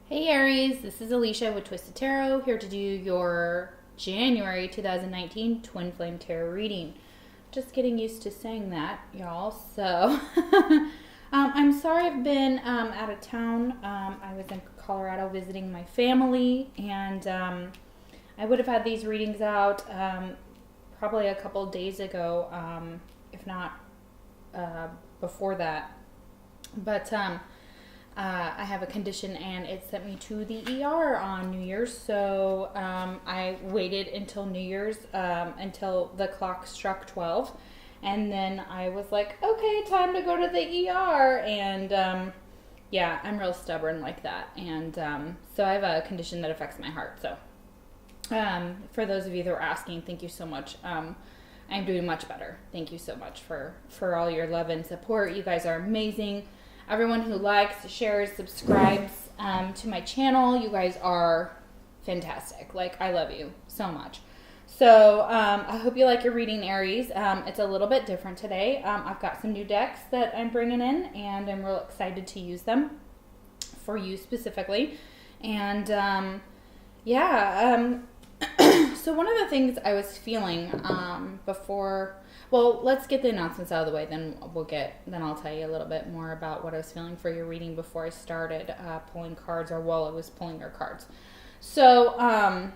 Hey Aries, this is Alicia with Twisted Tarot, here to do your January 2019 Twin Flame Tarot reading. Just getting used to saying that, y'all. So, I'm sorry I've been out of town. I was in Colorado visiting my family, and I would have had these readings out probably a couple days ago, if not before that. But I have a condition and it sent me to the ER on New Year's. So I waited until New Year's, until the clock struck 12. And then I was like, okay, time to go to the ER. And yeah, I'm real stubborn like that. And so I have a condition that affects my heart. So for those of you that are asking, thank you so much. I'm doing much better. Thank you so much for all your love and support. You guys are amazing. Everyone who likes, shares, subscribes to my channel, you guys are fantastic. Like, I love you so much. So, I hope you like your reading, Aries. It's a little bit different today. I've got some new decks that I'm bringing in, and I'm real excited to use them for you specifically. And, yeah, so one of the things I was feeling before... Well, let's get the announcements out of the way, then I'll tell you a little bit more about what I was feeling for your reading before I started pulling cards, or while I was pulling your cards. So,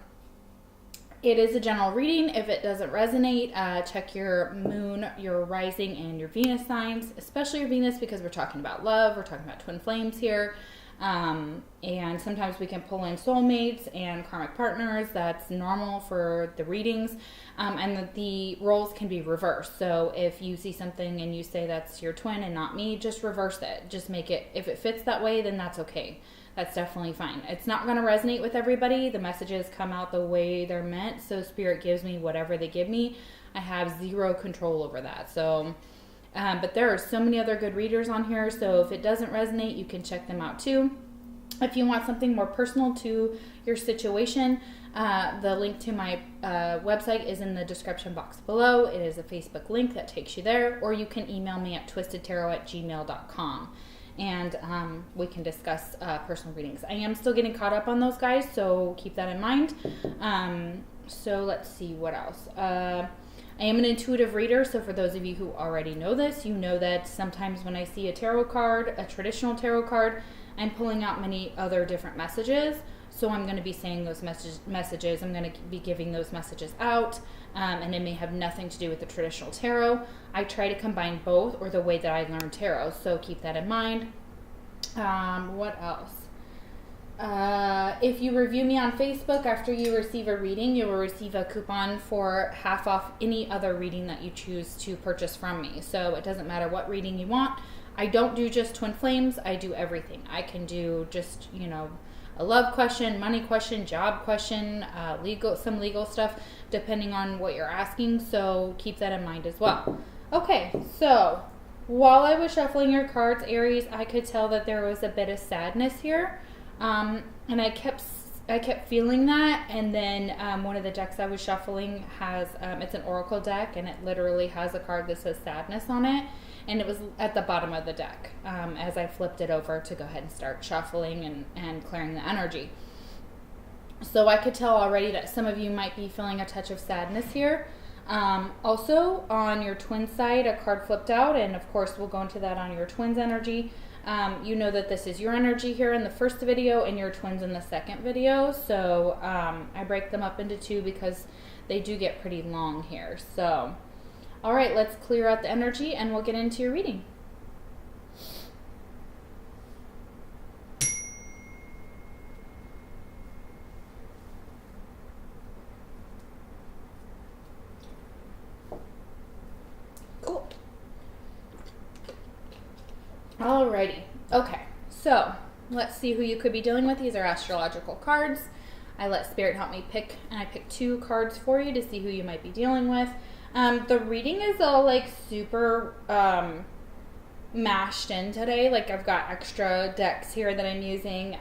it is a general reading. If it doesn't resonate, check your moon, your rising, and your Venus signs, especially your Venus, because we're talking about love, we're talking about twin flames here. And sometimes we can pull in soulmates and karmic partners. That's normal for the readings. And the roles can be reversed. So if you see something and you say that's your twin and not me, just reverse it. Just make it, if it fits that way, then that's okay. That's definitely fine. It's not going to resonate with everybody. The messages come out the way they're meant. So Spirit gives me whatever they give me. I have zero control over that. So... but there are so many other good readers on here, so if it doesn't resonate, you can check them out too. If you want something more personal to your situation, the link to my website is in the description box below. It is a Facebook link that takes you there, or you can email me at twistedtarot@gmail.com, and we can discuss personal readings. I am still getting caught up on those guys, so keep that in mind. So let's see what else. I am an intuitive reader, so for those of you who already know this, you know that sometimes when I see a tarot card, a traditional tarot card, I'm pulling out many other different messages. So I'm going to be saying those messages. I'm going to be giving those messages out, and it may have nothing to do with the traditional tarot. I try to combine both, or the way that I learn tarot, so keep that in mind. What else? If you review me on Facebook after you receive a reading, you will receive a coupon for half off any other reading that you choose to purchase from me. So it doesn't matter what reading you want. I don't do just twin flames. I do everything. I can do just, a love question, money question, job question, some legal stuff, depending on what you're asking. So keep that in mind as well. Okay, so while I was shuffling your cards, Aries, I could tell that there was a bit of sadness here. And I kept feeling that, and then one of the decks I was shuffling has, it's an oracle deck, and it literally has a card that says sadness on it, and it was at the bottom of the deck as I flipped it over to go ahead and start shuffling and clearing the energy. So I could tell already that some of you might be feeling a touch of sadness here. Also, on your twin side, a card flipped out, and of course we'll go into that on your twins energy. You know that this is your energy here in the first video and your twins in the second video. So I break them up into two because they do get pretty long here. So, all right, let's clear out the energy and we'll get into your reading. Cool. Alrighty. Okay, so let's see who you could be dealing with. These are astrological cards. I let Spirit help me pick, and I picked 2 cards for you to see who you might be dealing with. The reading is all like super mashed in today. Like I've got extra decks here that I'm using,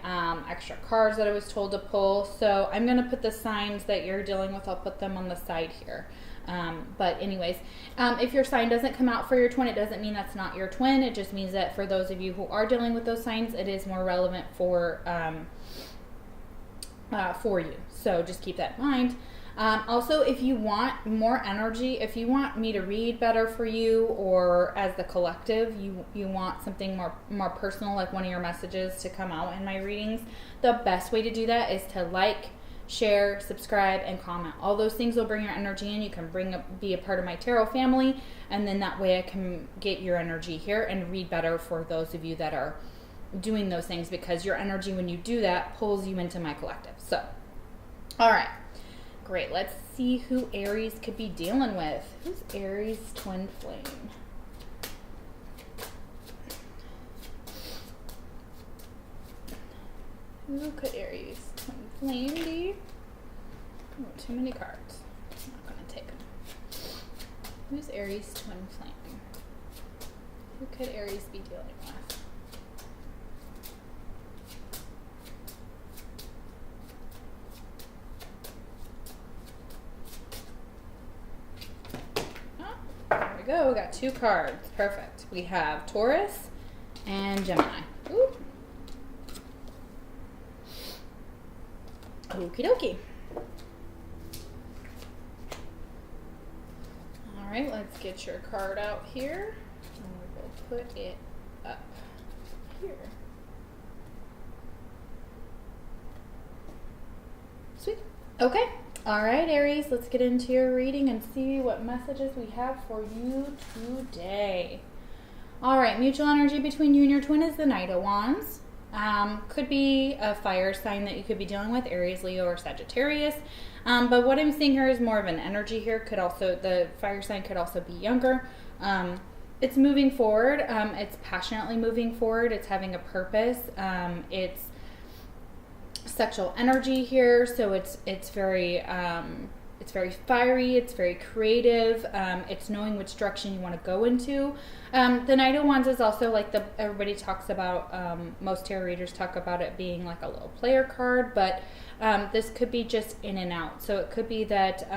extra cards that I was told to pull. So I'm going to put the signs that you're dealing with, I'll put them on the side here. But anyways, if your sign doesn't come out for your twin, it doesn't mean that's not your twin. It just means that for those of you who are dealing with those signs, it is more relevant for you. So just keep that in mind. Also, if you want more energy, if you want me to read better for you, or as the collective, you want something more personal, like one of your messages to come out in my readings, the best way to do that is to like, share, subscribe, and comment. All those things will bring your energy in. You can be a part of my tarot family, and then that way I can get your energy here and read better for those of you that are doing those things, because your energy, when you do that, pulls you into my collective. So, all right. Great. Let's see who Aries could be dealing with. Who's Aries' twin flame? Who could Aries' twin flame be? Oh, too many cards. I'm not going to take them. Who's Aries' twin flame? Who could Aries be dealing with? Go. We got 2 cards. Perfect. We have Taurus and Gemini. Ooh. Okie dokie. All right, let's get your card out here, and we will put it up here. Sweet. Okay. All right, Aries, let's get into your reading and see what messages we have for you today. All right, mutual energy between you and your twin is the Knight of Wands. Could be a fire sign that you could be dealing with, Aries, Leo, or Sagittarius. But what I'm seeing here is more of an energy here. The fire sign could also be younger. It's moving forward. It's passionately moving forward. It's having a purpose. It's sexual energy here, so it's very fiery, it's very creative, it's knowing which direction you want to go into. The Knight of Wands is also like everybody talks about, most tarot readers talk about it being like a little player card, but this could be just in and out. So it could be that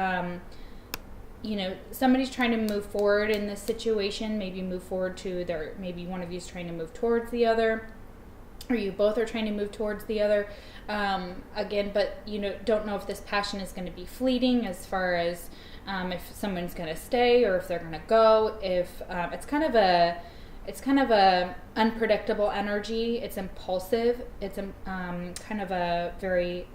somebody's trying to move forward in this situation, maybe maybe one of you is trying to move towards the other, or you both are trying to move towards the other. Again, but don't know if this passion is going to be fleeting, as far as if someone's going to stay or if they're going to go. If it's kind of a unpredictable energy. It's impulsive. It's kind of a very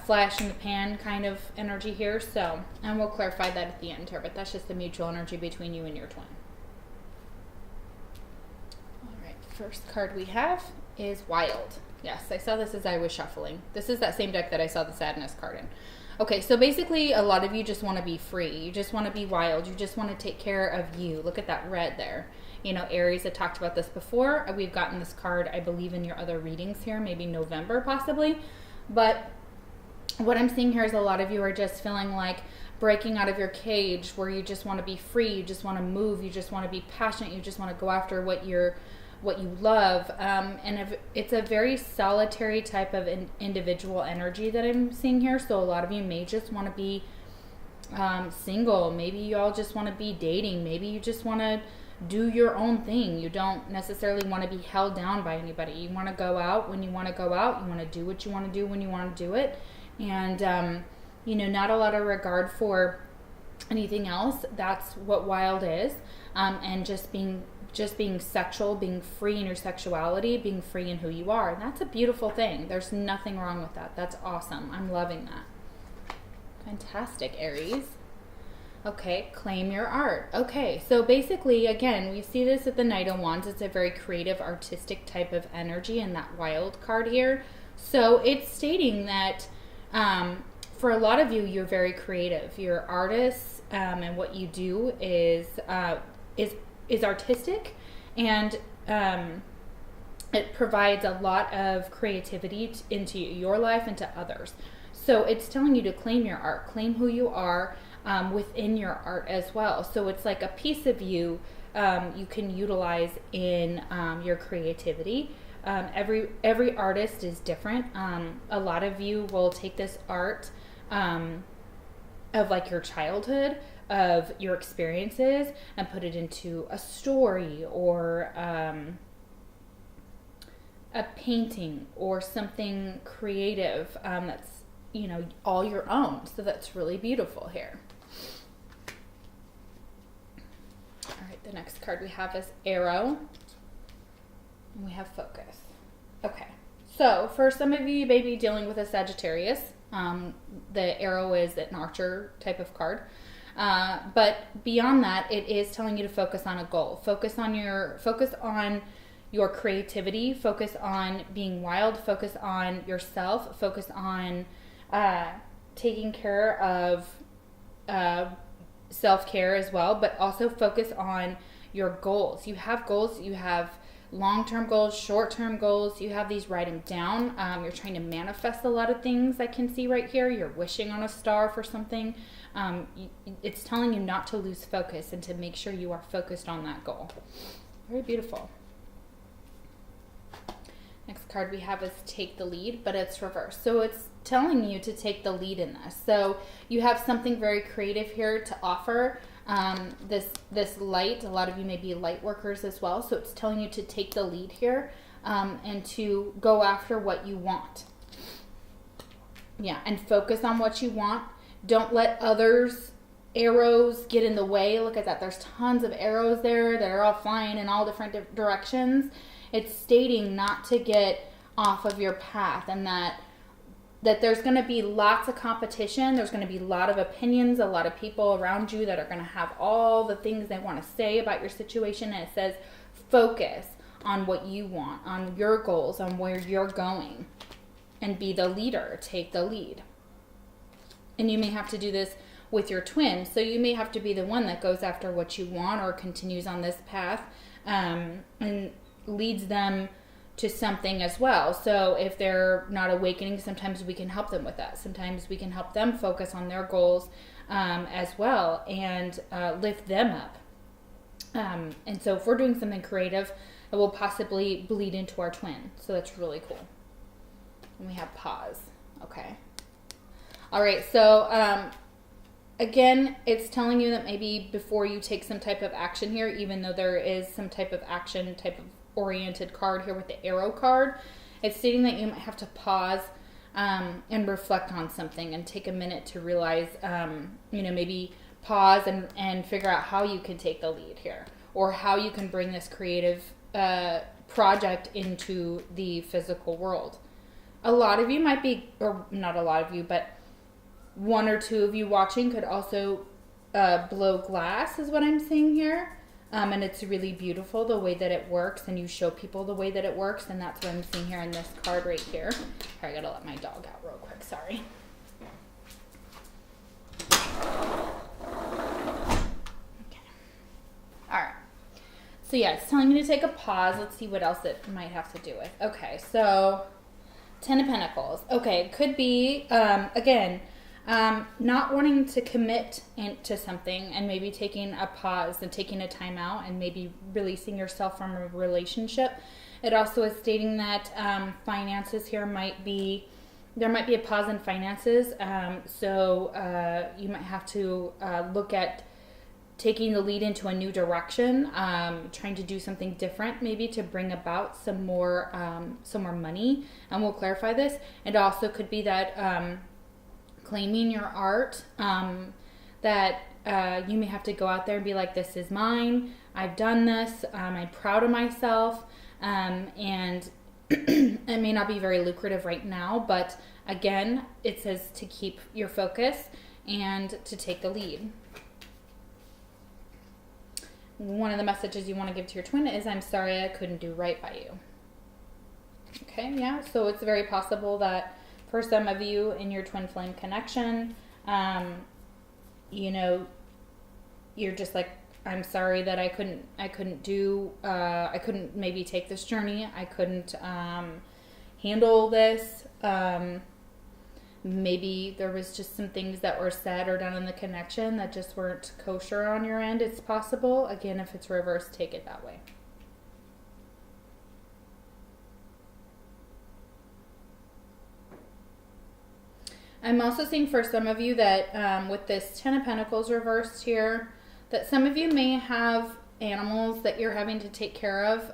flash in the pan kind of energy here. So, and we'll clarify that at the end here. But that's just the mutual energy between you and your twin. All right, first card we have is Wild. Yes, I saw this as I was shuffling. This is that same deck that I saw the Sadness card in. Okay, so basically a lot of you just want to be free. You just want to be wild. You just want to take care of you. Look at that red there. Aries, I talked about this before. We've gotten this card, I believe, in your other readings here, maybe November possibly. But what I'm seeing here is a lot of you are just feeling like breaking out of your cage, where you just want to be free. You just want to move. You just want to be passionate. You just want to go after what you love, and it's a very solitary type of individual energy that I'm seeing here. So a lot of you may just want to be single. Maybe you all just want to be dating. Maybe you just want to do your own thing. You don't necessarily want to be held down by anybody. You want to go out when you want to go out. You want to do what you want to do when you want to do it, and not a lot of regard for anything else. That's what wild is, and just being sexual, being free in your sexuality, being free in who you are. And that's a beautiful thing. There's nothing wrong with that. That's awesome. I'm loving that. Fantastic, Aries. Okay, claim your art. Okay, so basically, again, we see this at the Knight of Wands. It's a very creative, artistic type of energy in that Wild card here. So it's stating that for a lot of you, you're very creative. You're artists, and what you do is artistic, and it provides a lot of creativity into your life and to others. So it's telling you to claim your art, claim who you are within your art as well. So it's like a piece of you you can utilize in your creativity. Every artist is different. A lot of you will take this art of like your childhood, of your experiences, and put it into a story or a painting or something creative that's, you know, all your own. So that's really beautiful here. All right, the next card we have is Arrow, and we have Focus. Okay, so for some of you, you may be dealing with a Sagittarius. The Arrow is an Archer type of card. But beyond that, it is telling you to focus on a goal. Focus on your creativity. Focus on being wild. Focus on yourself. Focus on taking care of self-care as well. But also focus on your goals. You have goals. You have long-term goals, short-term goals. You have these, write them down. You're trying to manifest a lot of things I can see right here. You're wishing on a star for something. It's telling you not to lose focus and to make sure you are focused on that goal. Very beautiful. Next card we have is Take the Lead, but it's reversed. So it's telling you to take the lead in this. So you have something very creative here to offer. This light, a lot of you may be light workers as well. So it's telling you to take the lead here and to go after what you want. Yeah, and focus on what you want. Don't let others' arrows get in the way. Look at that. There's tons of arrows there that are all flying in all different directions. It's stating not to get off of your path, and that there's going to be lots of competition. There's going to be a lot of opinions, a lot of people around you that are going to have all the things they want to say about your situation. And it says focus on what you want, on your goals, on where you're going, and be the leader. Take the lead. And you may have to do this with your twin. So you may have to be the one that goes after what you want or continues on this path and leads them to something as well. So if they're not awakening, sometimes we can help them with that. Sometimes we can help them focus on their goals as well and lift them up. And so if we're doing something creative, it will possibly bleed into our twin. So that's really cool. And we have pause. Okay. All right. So again, it's telling you that maybe before you take some type of action here, even though there is some type of action, type of oriented card here with the Arrow card, it's stating that you might have to pause and reflect on something and take a minute to realize, maybe pause and figure out how you can take the lead here, or how you can bring this creative project into the physical world. A lot of you might be, or not a lot of you, but one or two of you watching could also blow glass, is what I'm seeing here. And it's really beautiful the way that it works, and you show people the way that it works, and that's what I'm seeing here in this card right here. Here, I gotta let my dog out real quick, sorry. Okay. Alright. So yeah, it's telling you to take a pause. Let's see what else it might have to do with. Okay, so 10 of Pentacles. Okay, it could be, again, not wanting to commit to something and maybe taking a pause and taking a time out and maybe releasing yourself from a relationship. It also is stating that finances here there might be a pause in finances. So you might have to look at taking the lead into a new direction, trying to do something different, maybe to bring about some more money. And we'll clarify this. It also could be that claiming your art, that you may have to go out there and be like, this is mine, I've done this, I'm proud of myself, and it may not be very lucrative right now, but again, it says to keep your focus and to take the lead. One of the messages you want to give to your twin is, I'm sorry I couldn't do right by you. Okay, yeah, so it's very possible that for some of you in your twin flame connection, you're just like, I'm sorry that I couldn't maybe take this journey. I couldn't handle this. Maybe there was just some things that were said or done in the connection that just weren't kosher on your end. It's possible. Again, if it's reversed, take it that way. I'm also seeing for some of you that with this Ten of Pentacles reversed here, that some of you may have animals that you're having to take care of.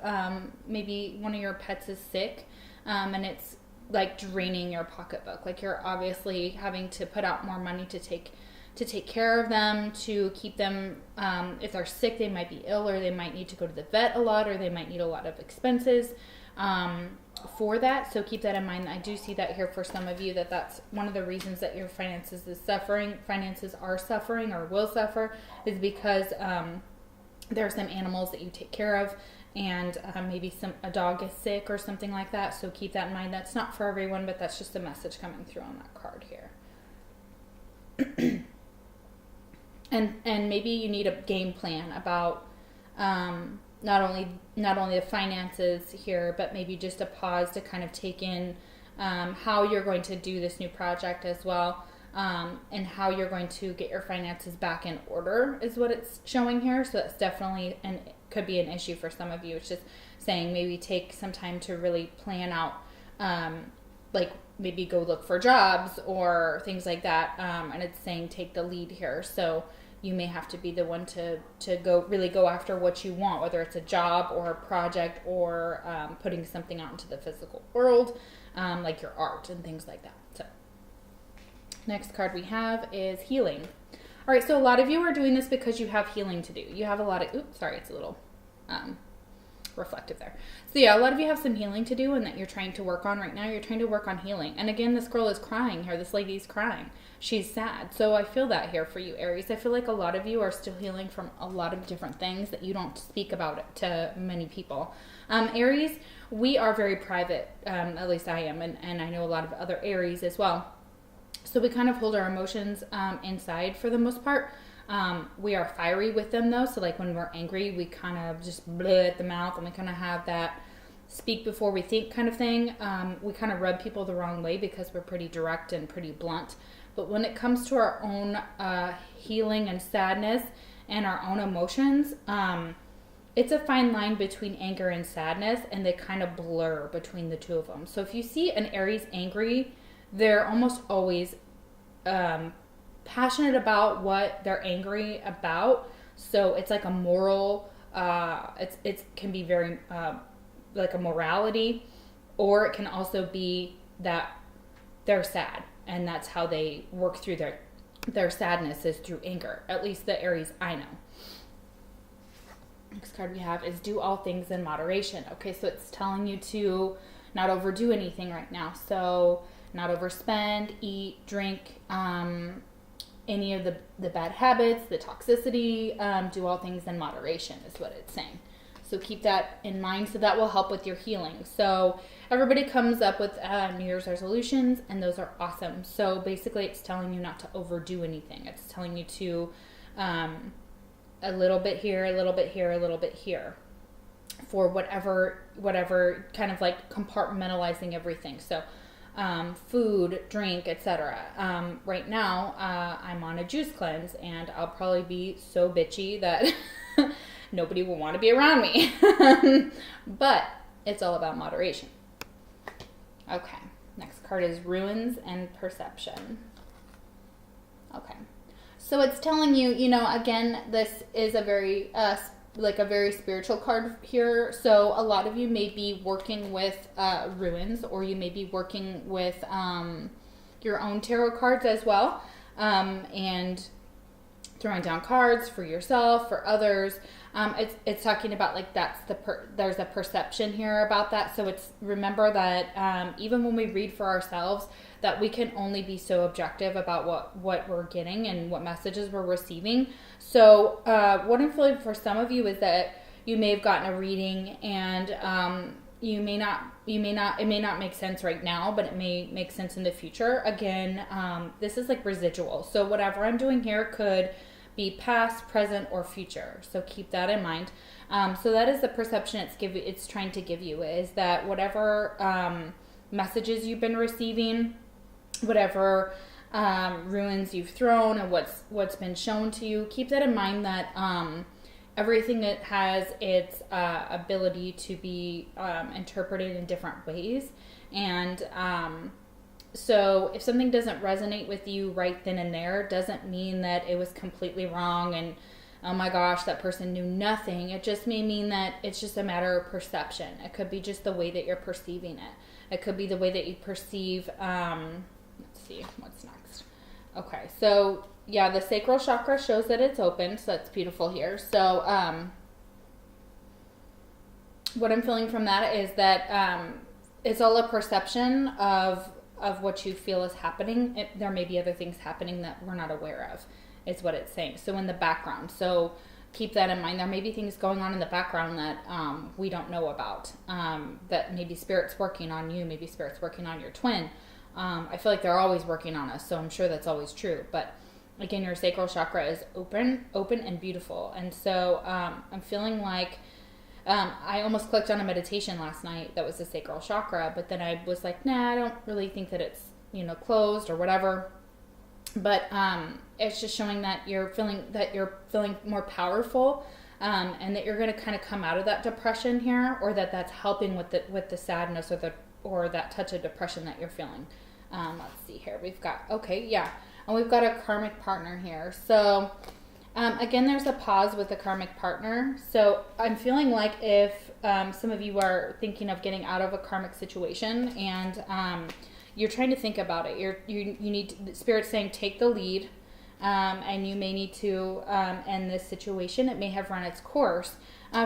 Maybe one of your pets is sick, and it's like draining your pocketbook. Like you're obviously having to put out more money to take care of them, to keep them, if they're sick, they might be ill, or they might need to go to the vet a lot, or they might need a lot of expenses for that. So keep that in mind. I do see that here for some of you, that's one of the reasons that your finances are suffering or will suffer, is because there are some animals that you take care of, and maybe a dog is sick or something like that. So keep that in mind. That's not for everyone, but that's just a message coming through on that card here. And maybe you need a game plan about not only the finances here, but maybe just a pause to kind of take in how you're going to do this new project as well, and how you're going to get your finances back in order is what it's showing here. So that's definitely could be an issue for some of you. It's just saying maybe take some time to really plan out, like maybe go look for jobs or things like that. And it's saying take the lead here. So you may have to be the one to go after what you want, whether it's a job or a project or putting something out into the physical world, like your art and things like that. So next card we have is healing. All right, so a lot of you are doing this because you have healing to do. You have a lot of, oops, sorry, it's a little reflective there. So yeah, a lot of you have some healing to do and that you're trying to work on right now. You're trying to work on healing. And again, this girl is crying here. This lady is crying. She's sad. So I feel that here for you, Aries. I feel like a lot of you are still healing from a lot of different things that you don't speak about to many people. Aries, we are very private, at least I am, and I know a lot of other Aries as well. So we kind of hold our emotions inside for the most part. We are fiery with them though. So like when we're angry, we kind of just bleh at the mouth, and we kind of have that speak before we think kind of thing. We kind of rub people the wrong way because we're pretty direct and pretty blunt. But when it comes to our own healing and sadness and our own emotions, it's a fine line between anger and sadness, and they kind of blur between the two of them. So if you see an Aries angry, they're almost always passionate about what they're angry about. So it's like a moral, it can be very like a morality, or it can also be that they're sad, and that's how they work through their sadness, is through anger. At least the Aries I know. Next card we have is do all things in moderation. Okay, so it's telling you to not overdo anything right now. So not overspend, eat, drink, any of the bad habits, the toxicity, do all things in moderation is what it's saying. So keep that in mind. So that will help with your healing. So everybody comes up with New Year's resolutions, and those are awesome. So basically it's telling you not to overdo anything. It's telling you to a little bit here, a little bit here, a little bit here, for whatever kind of like compartmentalizing everything. So food, drink, etc. Right now, I'm on a juice cleanse, and I'll probably be so bitchy that nobody will want to be around me. But it's all about moderation. Okay, next card is ruins and perception. Okay, so it's telling you, again, this is a very like a very spiritual card here. So a lot of you may be working with ruins, or you may be working with your own tarot cards as well, and throwing down cards for yourself, for others. It's talking about like there's a perception here about that. So it's, remember that even when we read for ourselves, that we can only be so objective about what we're getting and what messages we're receiving. So what I'm feeling for some of you is that you may have gotten a reading, and it may not make sense right now, but it may make sense in the future. Again, this is like residual. So whatever I'm doing here could be past, present, or future. So keep that in mind. So that is the perception it's trying to give you, is that whatever messages you've been receiving, whatever ruins you've thrown, and what's been shown to you, keep that in mind, that everything that has its ability to be interpreted in different ways, and so if something doesn't resonate with you right then and there, doesn't mean that it was completely wrong and, oh my gosh, that person knew nothing. It just may mean that it's just a matter of perception. It could be just the way that you're perceiving it. It could be the way that you perceive, let's see, what's next? Okay, so yeah, the sacral chakra shows that it's open, so that's beautiful here. So what I'm feeling from that is that it's all a perception of what you feel is happening. There may be other things happening that we're not aware of, is what it's saying. So in the background. So keep that in mind. There may be things going on in the background that we don't know about. That maybe Spirit's working on you. Maybe Spirit's working on your twin. I feel like they're always working on us, so I'm sure that's always true. But again, your sacral chakra is open and beautiful. And so I'm feeling like I almost clicked on a meditation last night that was the sacral chakra, but then I was like, nah, I don't really think that it's, closed or whatever. But it's just showing that you're feeling more powerful, and that you're going to kind of come out of that depression here, or that's helping with the sadness or that touch of depression that you're feeling. Let's see here. We've got and we've got a karmic partner here. So again, there's a pause with the karmic partner. So I'm feeling like if some of you are thinking of getting out of a karmic situation and you're trying to think about it, you need Spirit saying take the lead, and you may need to end this situation. It may have run its course.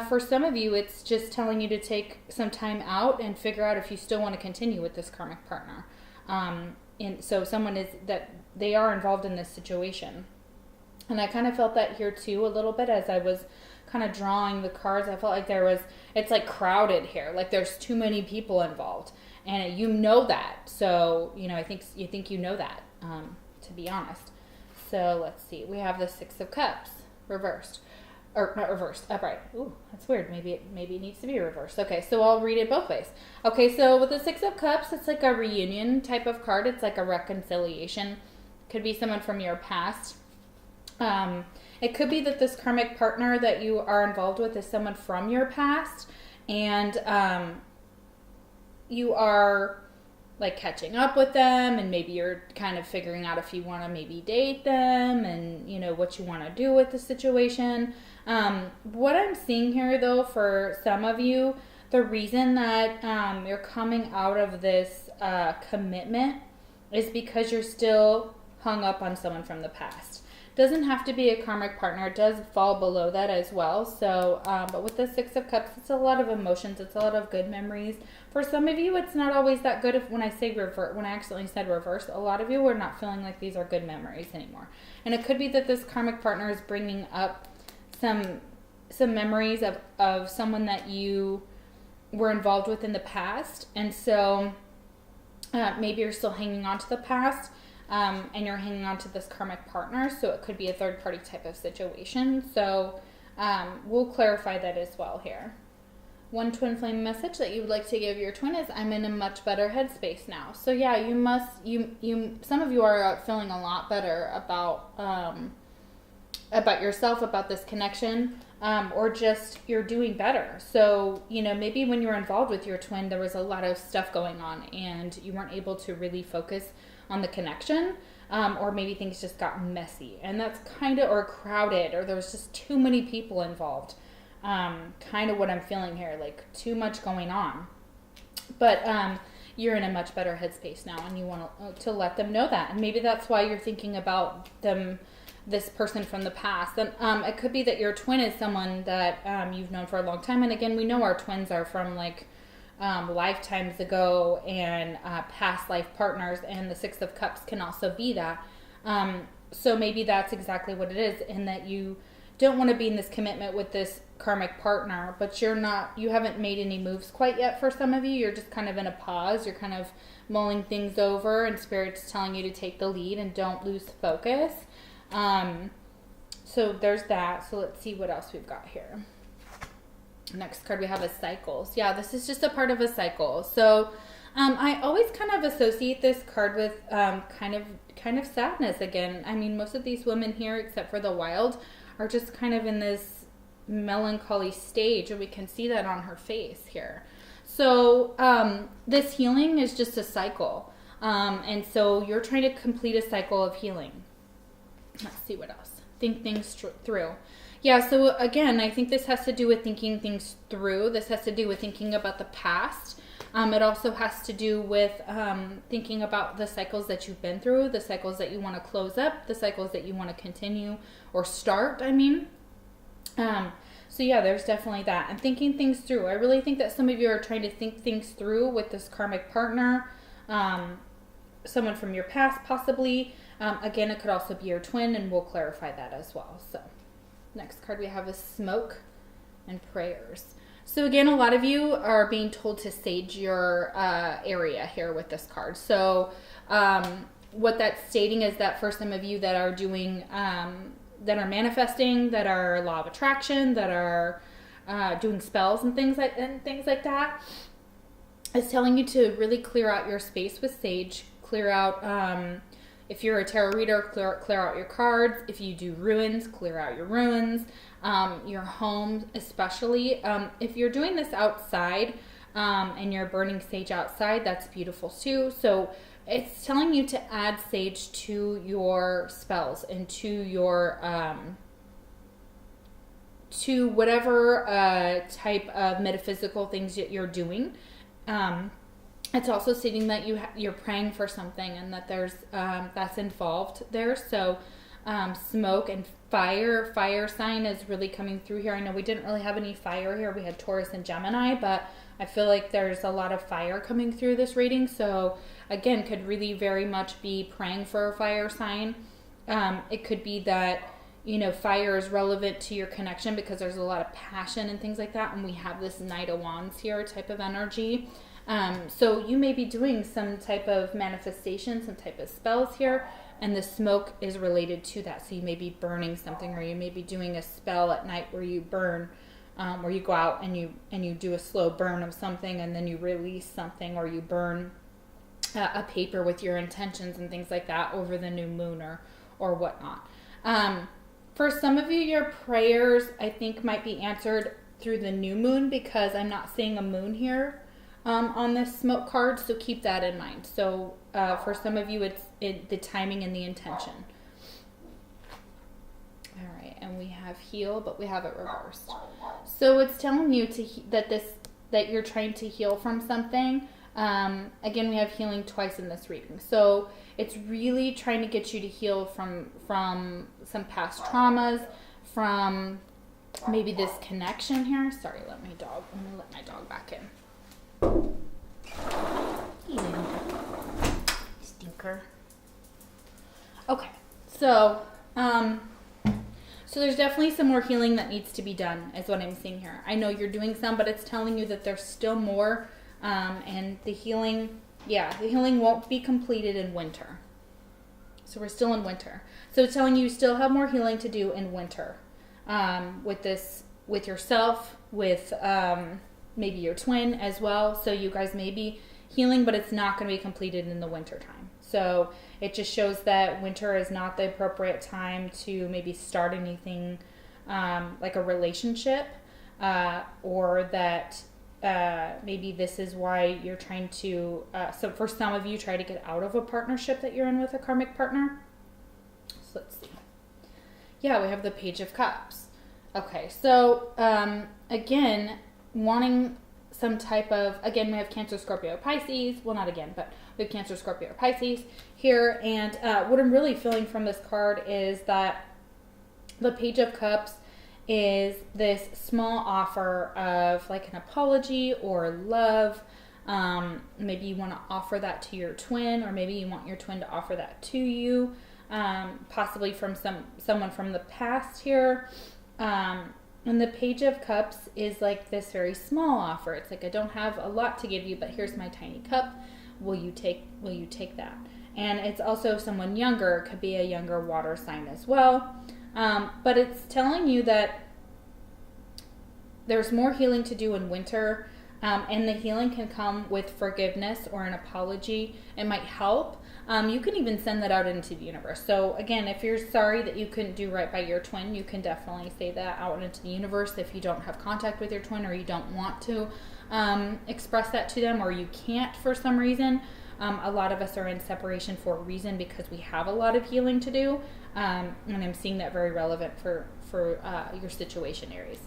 For some of you, it's just telling you to take some time out and figure out if you still want to continue with this karmic partner. And so someone they are involved in this situation. And I kind of felt that here too a little bit as I was kind of drawing the cards. I felt like it's like crowded here. Like there's too many people involved. And you know that. So, I think you know that, to be honest. So let's see. We have the Six of Cups reversed. Or not reversed, upright. Ooh, that's weird. Maybe it needs to be reversed. Okay, so I'll read it both ways. Okay, so with the Six of Cups, it's like a reunion type of card. It's like a reconciliation. Could be someone from your past. It could be that this karmic partner that you are involved with is someone from your past, and you are like catching up with them, and maybe you're kind of figuring out if you want to maybe date them, and what you want to do with the situation. What I'm seeing here though, for some of you, the reason that you're coming out of this commitment is because you're still hung up on someone from the past. Doesn't have to be a karmic partner. It does fall below that as well. So, but with the Six of Cups, it's a lot of emotions. It's a lot of good memories. For some of you, it's not always that good. When I accidentally said reverse, a lot of you are not feeling like these are good memories anymore. And it could be that this karmic partner is bringing up some memories of someone that you were involved with in the past. And so maybe you're still hanging on to the past. And you're hanging on to this karmic partner, so it could be a third-party type of situation. So we'll clarify that as well here. One twin flame message that you would like to give your twin is, I'm in a much better headspace now. So yeah, some of you are feeling a lot better about yourself, about this connection, or just you're doing better. So, maybe when you were involved with your twin, there was a lot of stuff going on and you weren't able to really focus on the connection, or maybe things just got messy, and that's or crowded, or there was just too many people involved. Kind of what I'm feeling here, like too much going on. But you're in a much better headspace now, and you want to let them know that. And maybe that's why you're thinking about this person from the past. And it could be that your twin is someone that you've known for a long time. And again, we know our twins are from lifetimes ago and past life partners, and the Six of Cups can also be that. So maybe that's exactly what it is, in that you don't want to be in this commitment with this karmic partner, but you haven't made any moves quite yet. For some of you, you're just kind of in a pause. You're kind of mulling things over, and Spirit's telling you to take the lead and don't lose focus. So there's that. So let's see what else we've got here. Next card we have is cycles. Yeah, this is just a part of a cycle. So I always kind of associate this card with kind of sadness again. I mean, most of these women here, except for the Wild, are just kind of in this melancholy stage, and we can see that on her face here. So this healing is just a cycle. And so you're trying to complete a cycle of healing. Let's see what else. Think things through. Yeah, so again, I think this has to do with thinking things through. This has to do with thinking about the past. It also has to do with thinking about the cycles that you've been through, the cycles that you want to close up, the cycles that you want to continue or start, I mean. So yeah, there's definitely that. And thinking things through. I really think that some of you are trying to think things through with this karmic partner, someone from your past possibly. Again, it could also be your twin, and we'll clarify that as well. So next card we have is Smoke and Prayers. So again, a lot of you are being told to sage your area here with this card. So what that's stating is that for some of you that are doing, that are manifesting, that are law of attraction, that are doing spells and things like that, it's telling you to really clear out your space with sage. Clear out, if you're a tarot reader, clear out your cards. If you do ruins, clear out your ruins. Your home especially. If you're doing this outside and you're burning sage outside, that's beautiful too. So it's telling you to add sage to your spells and to your to whatever type of metaphysical things that you're doing. It's also stating that you're praying for something and that there's that's involved there. So smoke and fire sign is really coming through here. I know we didn't really have any fire here. We had Taurus and Gemini, but I feel like there's a lot of fire coming through this reading. So again, could really very much be praying for a fire sign. It could be that, you know, fire is relevant to your connection because there's a lot of passion and things like that. And we have this Knight of Wands here type of energy. So you may be doing some type of manifestation, some type of spells here, and the smoke is related to that. So you may be burning something, or you may be doing a spell at night where you burn, where you go out and you do a slow burn of something, and then you release something, or you burn a paper with your intentions and things like that over the new moon or whatnot. For some of you, your prayers I think might be answered through the new moon, because I'm not seeing a moon here on this smoke card, so keep that in mind. So for some of you, it's the timing and the intention. All right, and we have heal, but we have it reversed. So it's telling you that you're trying to heal from something. Again, we have healing twice in this reading. So it's really trying to get you to heal from some past traumas, from maybe this connection here. Sorry, let me let my dog back in. Stinker. Okay, so there's definitely some more healing that needs to be done, is what I'm seeing here. I know you're doing some, but it's telling you that there's still more, and the healing won't be completed in winter. So we're still in winter. So it's telling you still have more healing to do in winter, with yourself, with maybe your twin as well. So you guys may be healing, but it's not going to be completed in the winter time. So it just shows that winter is not the appropriate time to maybe start anything like a relationship, or that maybe this is why you're trying to, so for some of you, try to get out of a partnership that you're in with a karmic partner. So let's see. Yeah, we have the Page of Cups. Okay, so again, wanting some type of, again, we have Cancer, Scorpio, Pisces. Well, not again, but we have Cancer, Scorpio, Pisces here. And what I'm really feeling from this card is that the Page of Cups is this small offer of like an apology or love. Maybe you want to offer that to your twin, or maybe you want your twin to offer that to you, possibly from someone from the past here. And the Page of Cups is like this very small offer. It's like, I don't have a lot to give you, but here's my tiny cup. Will you take that? And it's also someone younger. It could be a younger water sign as well. But it's telling you that there's more healing to do in winter. And the healing can come with forgiveness or an apology. It might help. You can even send that out into the universe. So again, if you're sorry that you couldn't do right by your twin, you can definitely say that out into the universe. If you don't have contact with your twin, or you don't want to express that to them, or you can't for some reason, A lot of us are in separation for a reason because we have a lot of healing to do. And I'm seeing that very relevant for your situation, Aries.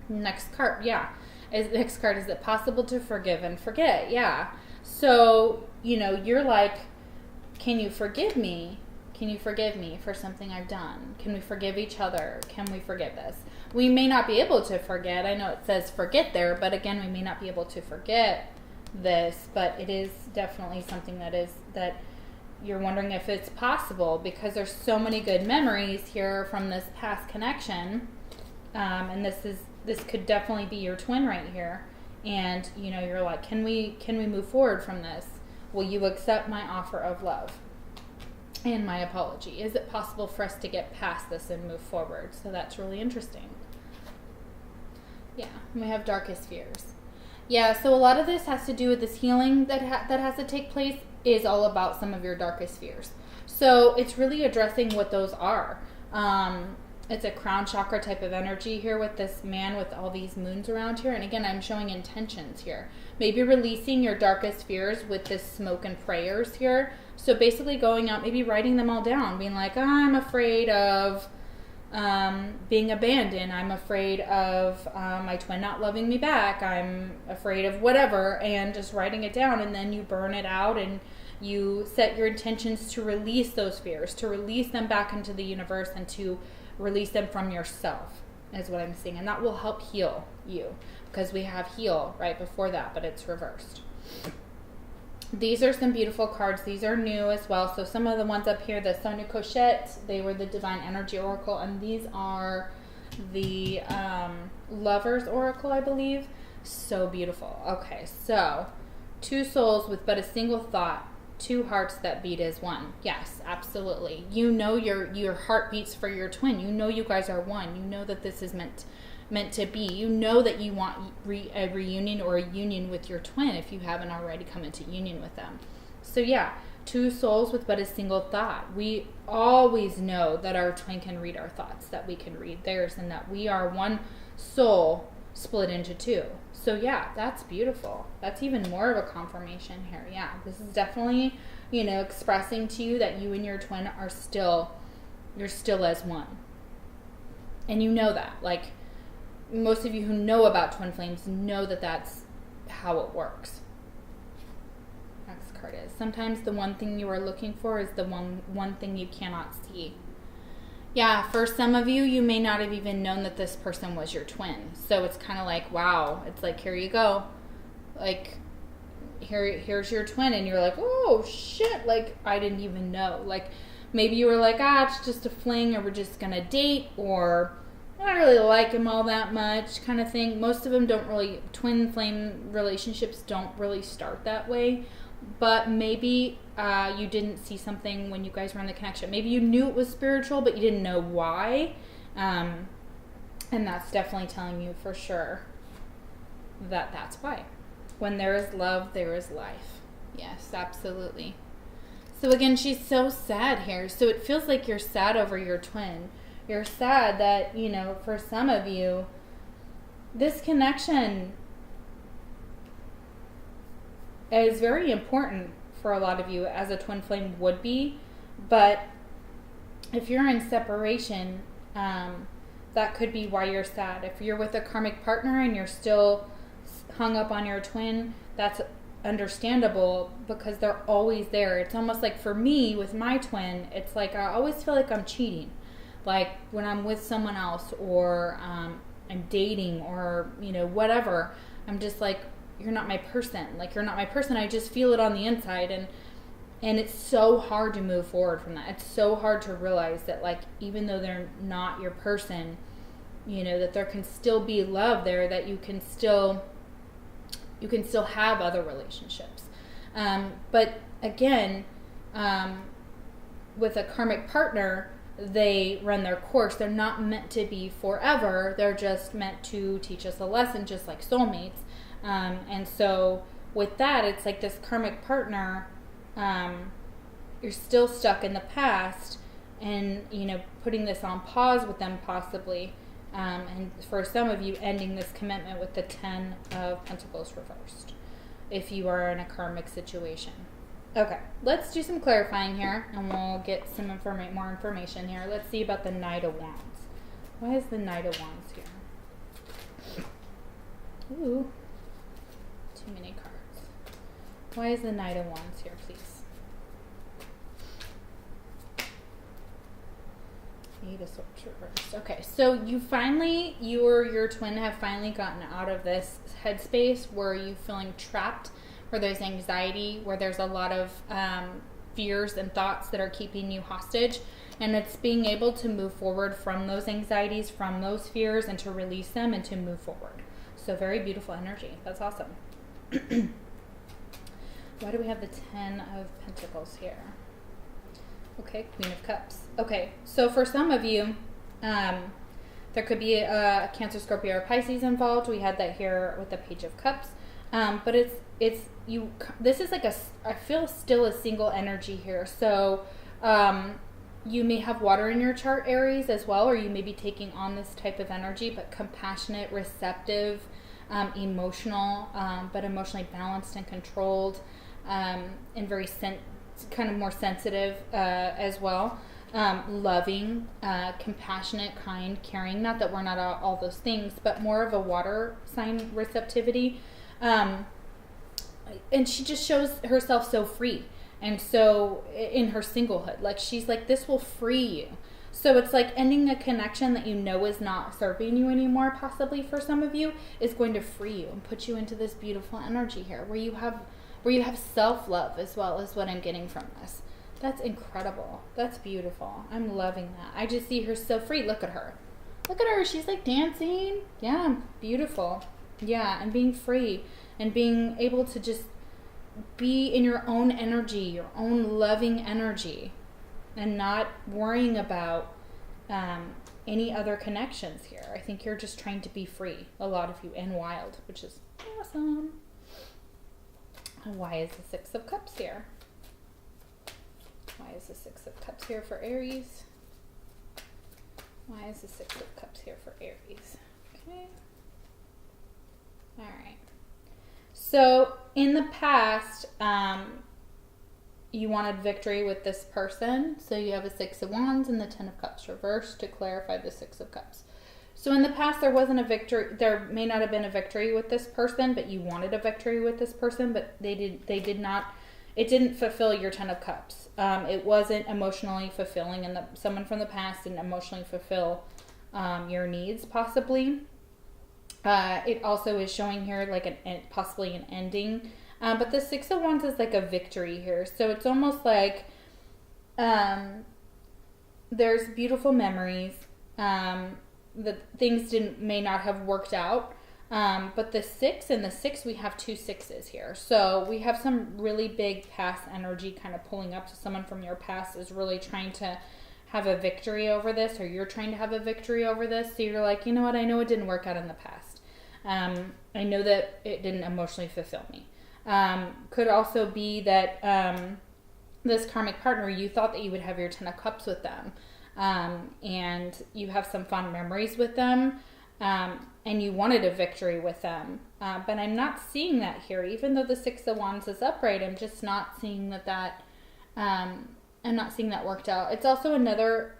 Next card, yeah. Next card, is it possible to forgive and forget? Yeah. So, you're like, can you forgive me? Can you forgive me for something I've done? Can we forgive each other? Can we forgive this? We may not be able to forget. I know it says forget there, but again, we may not be able to forget this, but it is definitely something that you're wondering if it's possible, because there's so many good memories here from this past connection. And this could definitely be your twin right here. And, you're like, can we move forward from this? Will you accept my offer of love and my apology? Is it possible for us to get past this and move forward? So that's really interesting. Yeah, we have darkest fears. Yeah, so a lot of this has to do with this healing that has to take place, is all about some of your darkest fears. So it's really addressing what those are. It's a crown chakra type of energy here with this man with all these moons around here. And again, I'm showing intentions here. Maybe releasing your darkest fears with this smoke and prayers here. So basically going out, maybe writing them all down, being like, I'm afraid of being abandoned. I'm afraid of my twin not loving me back. I'm afraid of whatever, and just writing it down. And then you burn it out and you set your intentions to release those fears, to release them back into the universe, and to release them from yourself, is what I'm seeing. And that will help heal you, because we have heal right before that, but it's reversed. These are some beautiful cards. These are new as well. So some of the ones up here, the Sonia Cochette, they were the Divine Energy Oracle, and these are the Lover's Oracle, I believe. So beautiful. Okay, so 2 souls with but a single thought, 2 hearts that beat as one. Yes, absolutely. Your heart beats for your twin. You guys are one. You know that this is meant to be. You know that you want a reunion or a union with your twin if you haven't already come into union with them. So yeah, 2 souls with but a single thought. We always know that our twin can read our thoughts, that we can read theirs, and that we are one soul split into 2. So yeah, that's beautiful. That's even more of a confirmation here. Yeah, this is definitely, expressing to you that you and your twin you're still as one. And you know that. Like, most of you who know about twin flames know that that's how it works. Next card is, sometimes the one thing you are looking for is the one thing you cannot see. Yeah, for some of you, you may not have even known that this person was your twin. So it's kind of like, wow, it's like, here you go. Like, here's your twin. And you're like, oh, shit. Like, I didn't even know. Like, maybe you were like, it's just a fling, or we're just going to date, or I don't really like him all that much kind of thing. Most of them twin flame relationships don't really start that way. But maybe you didn't see something when you guys were in the connection. Maybe you knew it was spiritual, but you didn't know why. And that's definitely telling you for sure that that's why. When there is love, there is life. Yes, absolutely. So again, she's so sad here. So it feels like you're sad over your twin. You're sad that, for some of you, this connection is very important for a lot of you, as a twin flame would be. But if you're in separation, that could be why you're sad. If you're with a karmic partner and you're still hung up on your twin, that's understandable, because they're always there. It's almost like, for me with my twin, it's like I always feel like I'm cheating. Like when I'm with someone else, or I'm dating, or whatever, I'm just like, you're not my person. Like, you're not my person. I just feel it on the inside, and it's so hard to move forward from that. It's so hard to realize that, like, even though they're not your person, that there can still be love there, that you can still have other relationships. But again, with a karmic partner, they run their course. They're not meant to be forever. They're just meant to teach us a lesson, just like soulmates. And so with that, it's like this karmic partner, you're still stuck in the past, and, putting this on pause with them possibly. And for some of you, ending this commitment with the 10 of Pentacles reversed. if you are in a karmic situation. Okay, let's do some clarifying here, and we'll get some more information here. Let's see about the Knight of Wands. Why is the Knight of Wands here? Ooh, too many cards. Why is the Knight of Wands here, please? Eight of Swords reversed. Okay, so you or your twin have finally gotten out of this headspace where you feeling trapped, where there's anxiety, where there's a lot of fears and thoughts that are keeping you hostage. And it's being able to move forward from those anxieties, from those fears, and to release them and to move forward. So very beautiful energy. That's awesome. Why do we have the 10 of Pentacles here? Okay, Queen of Cups. Okay, so for some of you, there could be a Cancer, Scorpio, or Pisces involved. We had that here with the Page of Cups. But this is like I feel still a single energy here. So, you may have water in your chart, Aries, as well, or you may be taking on this type of energy, but compassionate, receptive, emotional, but emotionally balanced and controlled, and very kind of more sensitive, as well. Loving, compassionate, kind, caring. Not that we're not all those things, but more of a water sign receptivity. And she just shows herself so free and so in her singlehood. Like, she's like, this will free you. So it's like ending a connection that you know is not serving you anymore, possibly for some of you, is going to free you and put you into this beautiful energy here where you have self-love as well, is what I'm getting from this. That's incredible. That's beautiful. I'm loving that. I just see her so free. Look at her. Look at her. She's like dancing. Yeah, beautiful. Yeah, and being free and being able to just be in your own energy, your own loving energy, and not worrying about any other connections here. I think you're just trying to be free, a lot of you, and wild, which is awesome. And why is the Six of Cups here? Why is the Six of Cups here for Aries? Why is the Six of Cups here for Aries? Okay. All right. So in the past, you wanted victory with this person. So you have a Six of Wands and the 10 of Cups reversed to clarify the Six of Cups. So in the past, there wasn't a victory. There may not have been a victory with this person, but you wanted a victory with this person, but they did not. It didn't fulfill your 10 of Cups. It wasn't emotionally fulfilling, and someone from the past didn't emotionally fulfill your needs, possibly. It also is showing here like possibly an ending. But the Six of Wands is like a victory here. So it's almost like there's beautiful memories. That things may not have worked out. But the 6 and the 6, we have 2 6s here. So we have some really big past energy kind of pulling up. So someone from your past is really trying to have a victory over this, or you're trying to have a victory over this. So you're like, you know what? I know it didn't work out in the past. I know that it didn't emotionally fulfill me. Could also be that this karmic partner, you thought that you would have your 10 of Cups with them. And you have some fond memories with them. And you wanted a victory with them. But I'm not seeing that here. Even though the Six of Wands is upright, I'm just not seeing that I'm not seeing that worked out. It's also another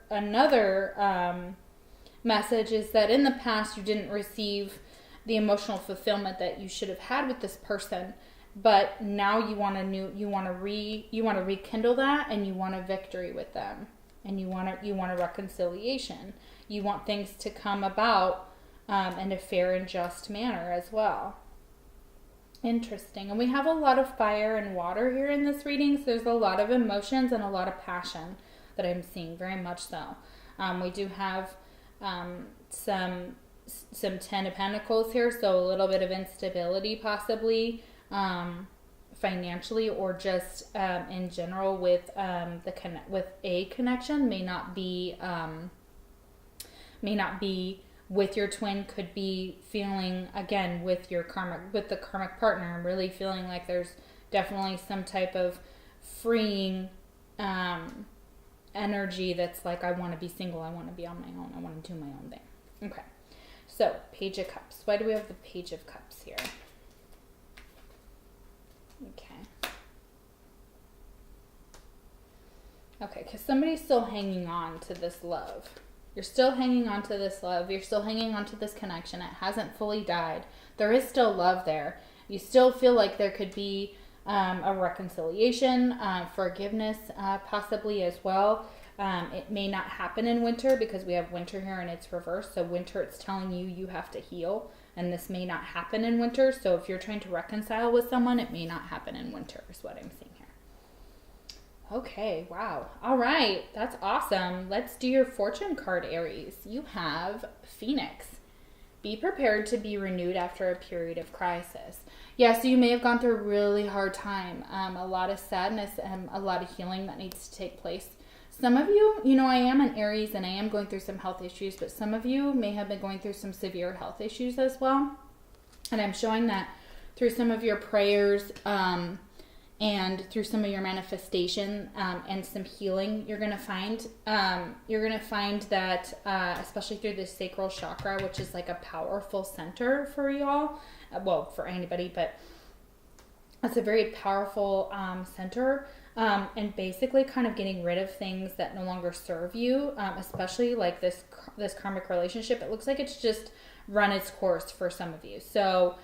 message is that in the past you didn't receive the emotional fulfillment that you should have had with this person, but now you want to rekindle that, and you want a victory with them, and you want a reconciliation. You want things to come about in a fair and just manner as well. Interesting. And we have a lot of fire and water here in this reading, so there's a lot of emotions and a lot of passion that I'm seeing, very much so. We do have some 10 of Pentacles here, so a little bit of instability possibly, financially, or just in general with with a connection. May not be with your twin. Could be feeling again with the karmic partner. I'm really feeling like there's definitely some type of freeing energy that's like, I want to be single, I want to be on my own, I want to do my own thing. Okay. So, Page of Cups. Why do we have the Page of Cups here? Okay, because somebody's still hanging on to this love. You're still hanging on to this love. You're still hanging on to this connection. It hasn't fully died. There is still love there. You still feel like there could be a reconciliation, forgiveness possibly as well. It may not happen in winter because we have winter here and it's reversed. So winter, it's telling you you have to heal. And this may not happen in winter. So if you're trying to reconcile with someone, it may not happen in winter is what I'm seeing here. Okay, wow. All right, that's awesome. Let's do your fortune card, Aries. You have Phoenix. Be prepared to be renewed after a period of crisis. Yeah, so you may have gone through a really hard time. A lot of sadness and a lot of healing that needs to take place. Some of you, you know, I am an Aries and I am going through some health issues, but some of you may have been going through some severe health issues as well. And I'm showing that through some of your prayers, and through some of your manifestation and some healing, you're gonna find that especially through the sacral chakra, which is like a powerful center for y'all, well, for anybody, but it's a very powerful center, and basically kind of getting rid of things that no longer serve you, especially like this karmic relationship. It looks like it's just run its course for some of you. So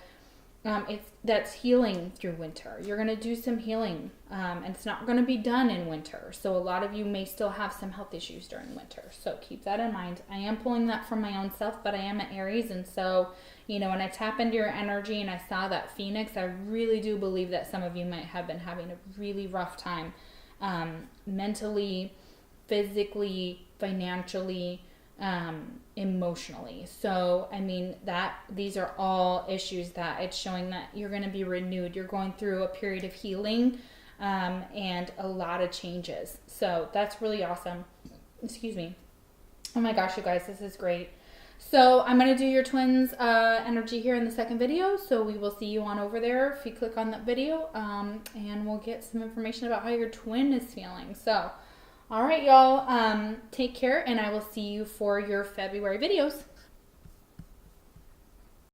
that's healing through winter. You're going to do some healing, and it's not going to be done in winter. So a lot of you may still have some health issues during winter. So keep that in mind. I am pulling that from my own self, but I am an Aries. And so, you know, when I tap into your energy and I saw that Phoenix, I really do believe that some of you might have been having a really rough time, mentally, physically, financially, emotionally. So, I mean, these are all issues that it's showing that you're going to be renewed. You're going through a period of healing, and a lot of changes. So that's really awesome. Excuse me. Oh my gosh, you guys, this is great. So I'm going to do your twins energy here in the second video. So we will see you on over there if you click on that video, and we'll get some information about how your twin is feeling. So all right, y'all, take care, and I will see you for your February videos.